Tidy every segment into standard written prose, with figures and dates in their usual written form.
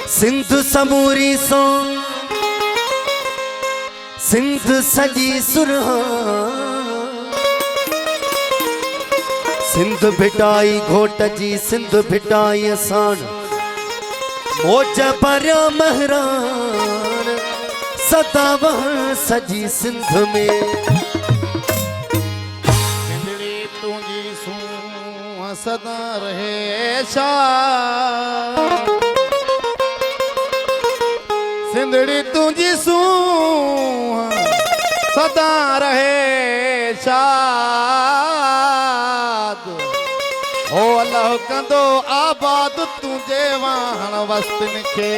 सिंध समूरी सो सिंध सजी सुरहान सिंध भिटाई घोट जी सिंध भिटाई असान मोज भरिया महरान सदा वहाँ सजी सिंध में सिंधड़ी तुझी सूं सदा रहे शान सिंधड़ी तुझी सूं सदा रहे शाद हो अल्लाह कंदो आबाद तुझे वाहन वस्तन के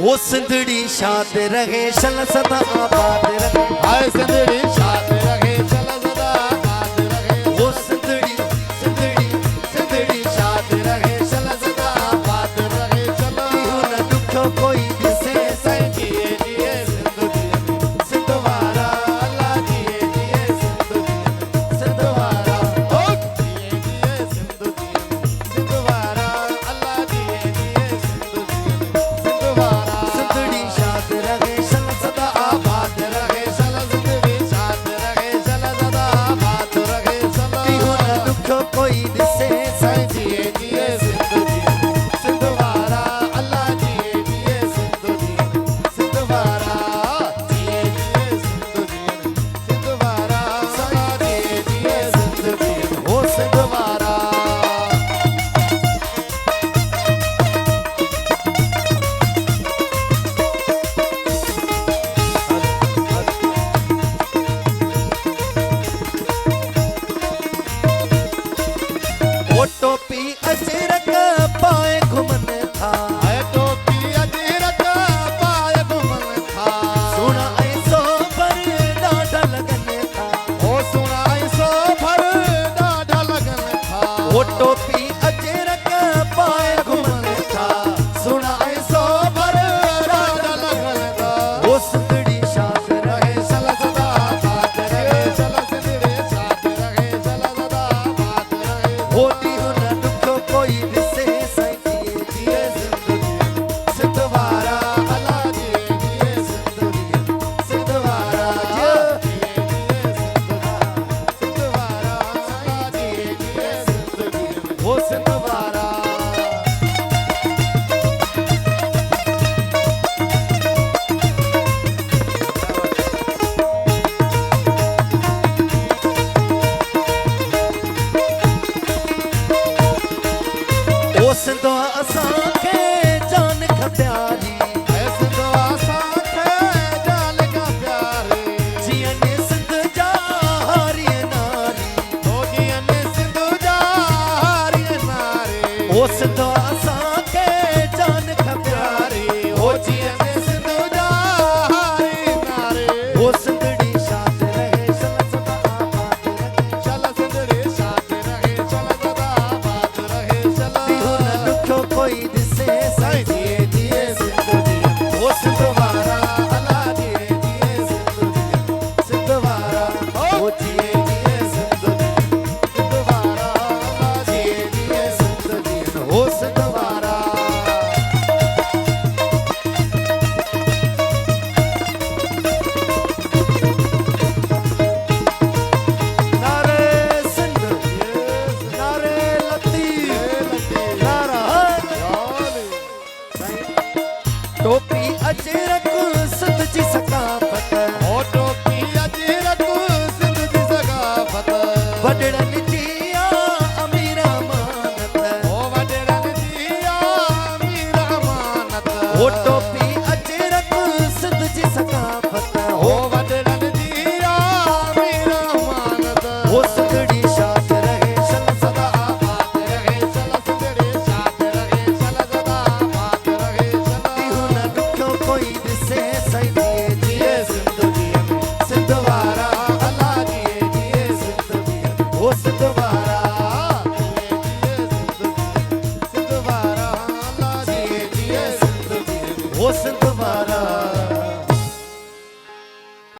वो सिंधड़ी शाद रहे शल सदा आबाद रहे हाय सिंधड़ी शाद रहे चल सदा आबाद रहे वो सिंधड़ी सिंधड़ी सिंधड़ी शाद रहे चल सदा आबाद रहे चलो न दुखो कोई दिसे जिए जिए सिंध वारा अल्लाह जिए सिंध वारा ओ जिए सिंध वारा अल्लाह जिए सिंध वारा सिंधड़ी शाद रहे शल सदा आबाद रहे चल सिंधड़ी शाद रहे चल सदा आबाद रहे चलो न दुखो कोई दिसे जिए जिए सिंध वारा अल्लाह जिए सिंध वारा जिए सिंध वारा जिए सिंध वो सिंध वारा वो टोपी अजरक पाए घुमन था आए टोपी अजरक पाए घुमन था सुना ऐसो पर डाढ़ा लगन था ओ सुनाई सो भर डाढ़ा लगन था वो टोपी अजरक पाए घुमन था सुना ऐसो पर डाढ़ा लगन था वो सिंधड़ी शाद रहे रहे चल सदा बात रहे चल सिंधड़ी साथ रहे चल सदा बात रहे होती हो न दुखो कोई दिसे सही जिए सिंध वारा अल्लाह जिए सिंध वारा जिए सिंध वारा अल्लाह जिए सिंध वो सिंध वारा वो सिंध असां खे जान खप्यारी ऐसे तो आसान है जान का प्यारे जियन सिंध जा हारी नारी ओ जियन सिंध जारी नारे वो सिंध असां खे जान खप्यारी ओ जियन सिंध जारी नारे वो सिंधड़ी शाद रहे सल सदा आबाद रहे चल सिंधड़ी साथ रहे चल सदा बात रहे चल हो न दुखो कोई दिसे सही जिए जिए सिंध वो सिंध वारा अल्लाह जिए सिंध वारा वो जिए जिए सिंध वारा अल्लाह जिए सिंध वो सिंध वारा नारे सिंध नारे लतीफ नारा टोपी अजरक सिंध जी सकाफत ओ टोपी अजरक सिंध जी सकाफत वडड़न जी अमीर अमानत ओ वडरन जिया मीर अमानत वो टोपी अजरक सिंध जी सकाफत ओ वडरन जिया मीर अमानत वो सिंधड़ी शाद रहे सल सदा आबाद रहे चल सिंधड़ी साथ रहे चल सदा आबाद रहे चल हो न दुखो कोई दिसे सही जिए सिंध वारा अल्लाह जिए सिंध वो सिंध